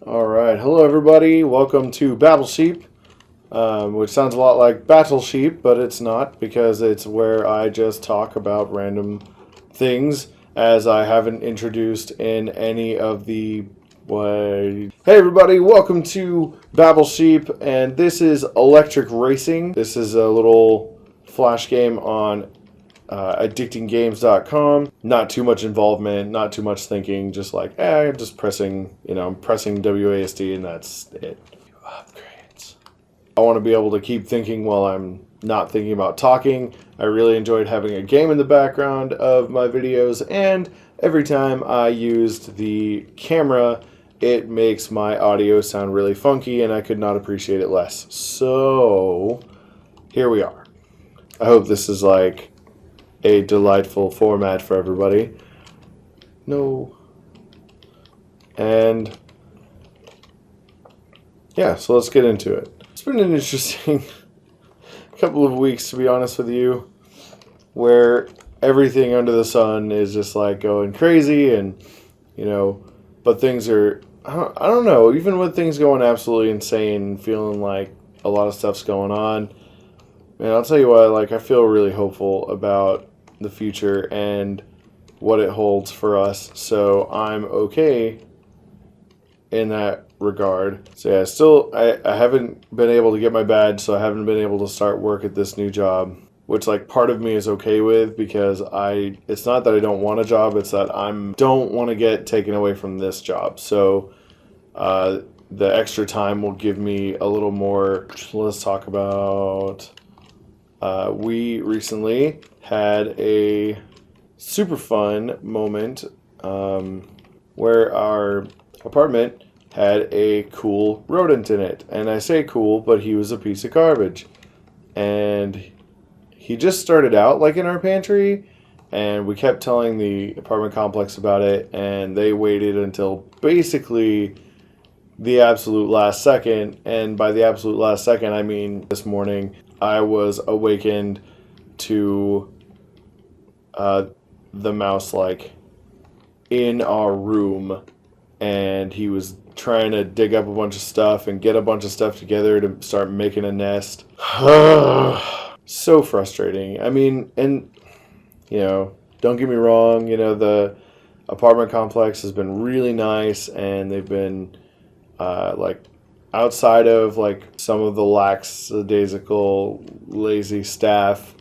All right, hello everybody. Welcome to Baabble Sheep, which sounds a lot like Battle Sheep, but it's not because it's where I just talk about random things as I haven't introduced in any of the way. Hey everybody, welcome to Baabble Sheep, and this is Electric Racing. This is a little flash game on addictinggames.com. Not too much involvement, not too much thinking, just like, just pressing, I'm pressing WASD and that's it. Upgrades. I want to be able to keep thinking while I'm not thinking about talking. I really enjoyed having a game in the background of my videos, and every time I used the camera, it makes my audio sound really funky, and I could not appreciate it less. So, here we are. I hope this is like a delightful format for everybody. No. And yeah, so let's get into it. It's been an interesting couple of weeks, to be honest with you, where everything under the sun is just like going crazy, and but things are, I don't know, even with things going absolutely insane, feeling like a lot of stuff's going on. And I'll tell you what, I feel really hopeful about the future and what it holds for us, so I'm okay in that regard. So yeah, I haven't been able to get my badge, so I haven't been able to start work at this new job, which part of me is okay with, because it's not that I don't want a job, it's that I don't want to get taken away from this job. So the extra time will give me a little more. Let's talk about we recently had a super fun moment where our apartment had a cool rodent in it. And I say cool, but he was a piece of garbage. And he just started out in our pantry, and we kept telling the apartment complex about it, and they waited until basically the absolute last second. And by the absolute last second, I mean this morning I was awakened to the mouse in our room, and he was trying to dig up a bunch of stuff and get a bunch of stuff together to start making a nest. So frustrating. I mean, and don't get me wrong, the apartment complex has been really nice, and they've been outside of some of the lackadaisical, lazy staff,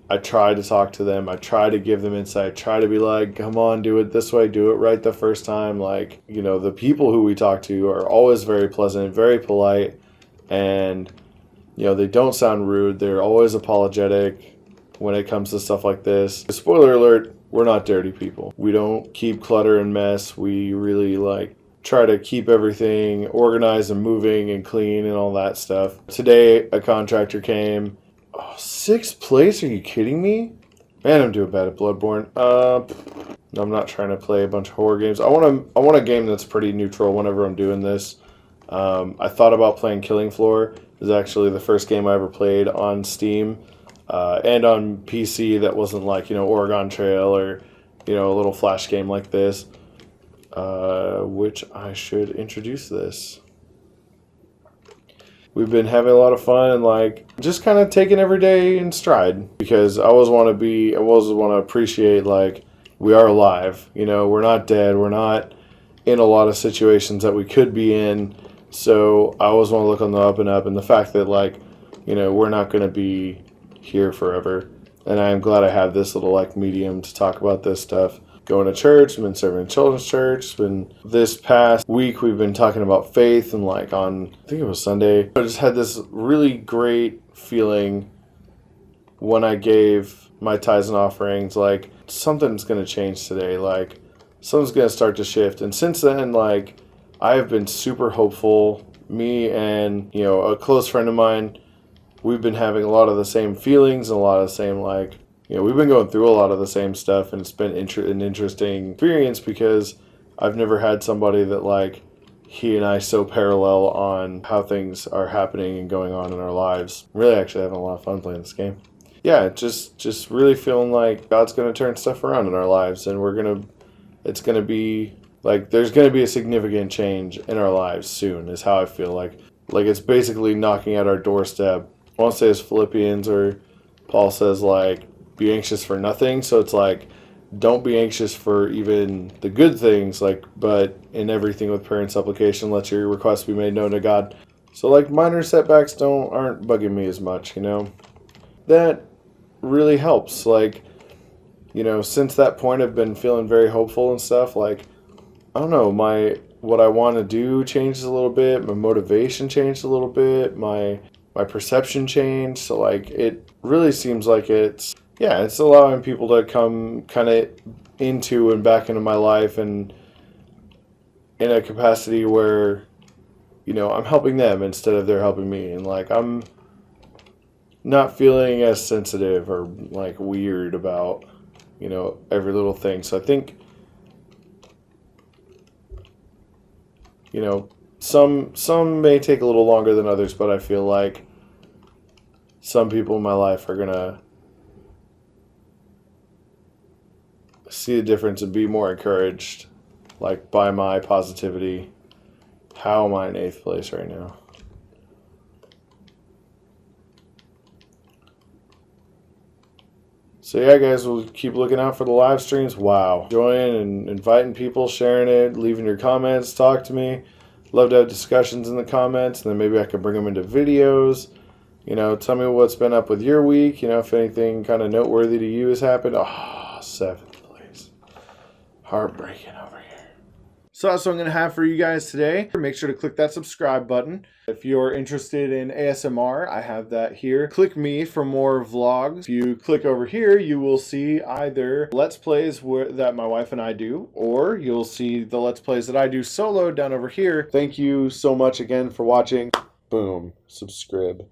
I try to talk to them, I try to give them insight, try to be like, come on, do it this way, do it right the first time. The people who we talk to are always very pleasant, very polite, and they don't sound rude. They're always apologetic when it comes to stuff like this. Spoiler alert, we're not dirty people. We don't keep clutter and mess. We really try to keep everything organized and moving and clean and all that stuff. Today, a contractor came. Oh, sixth place? Are you kidding me? Man, I'm doing bad at Bloodborne. I'm not trying to play a bunch of horror games. I want a game that's pretty neutral whenever I'm doing this. I thought about playing Killing Floor. It was actually the first game I ever played on Steam and on PC that wasn't Oregon Trail or a little flash game like this. Which I should introduce this. We've been having a lot of fun and just kind of taking every day in stride, because I always want to appreciate we are alive. We're not dead. We're not in a lot of situations that we could be in. So I always want to look on the up and up, and the fact that we're not going to be here forever. And I am glad I have this little medium to talk about this stuff. Going to church, I've been serving in children's church. This past week we've been talking about faith, and on, I think it was Sunday, I just had this really great feeling when I gave my tithes and offerings, something's going to change today, something's going to start to shift. And since then, I have been super hopeful. Me and a close friend of mine, we've been having a lot of the same feelings and a lot of the same we've been going through a lot of the same stuff, and it's been an interesting experience, because I've never had somebody that he and I so parallel on how things are happening and going on in our lives. Really actually having a lot of fun playing this game. Yeah, just really feeling like God's going to turn stuff around in our lives, and it's going to be Like, there's going to be a significant change in our lives soon, is how I feel like. Like, it's basically knocking at our doorstep. I won't say it's Philippians, or Paul says, like, be anxious for nothing. So it's like, don't be anxious for even the good things, like, but in everything with prayer and supplication, let your requests be made known to God. So, like, minor setbacks aren't bugging me as much, you know? That really helps. Like, you know, since that point, I've been feeling very hopeful and stuff. Like, I don't know, what I want to do changed a little bit. My motivation changed a little bit. My perception changed. So, like, it really seems like it's allowing people to come kind of into and back into my life, and in a capacity where, you know, I'm helping them instead of they're helping me. And, like, I'm not feeling as sensitive or, like, weird about, you know, every little thing. So I think, you know, some may take a little longer than others, but I feel like some people in my life are gonna see the difference and be more encouraged, like, by my positivity. How am I in 8th place right now? So yeah, guys, we'll keep looking out for the live streams. Wow. Join and inviting people, sharing it, leaving your comments, talk to me. Love to have discussions in the comments, and then maybe I can bring them into videos. You know, tell me what's been up with your week. You know, if anything kind of noteworthy to you has happened. Oh, 7th place. Heartbreaking over here. So that's what I'm going to have for you guys today. Make sure to click that subscribe button. If you're interested in ASMR, I have that here. Click me for more vlogs. If you click over here, you will see either Let's Plays that my wife and I do, or you'll see the Let's Plays that I do solo down over here. Thank you so much again for watching. Boom. Subscribe.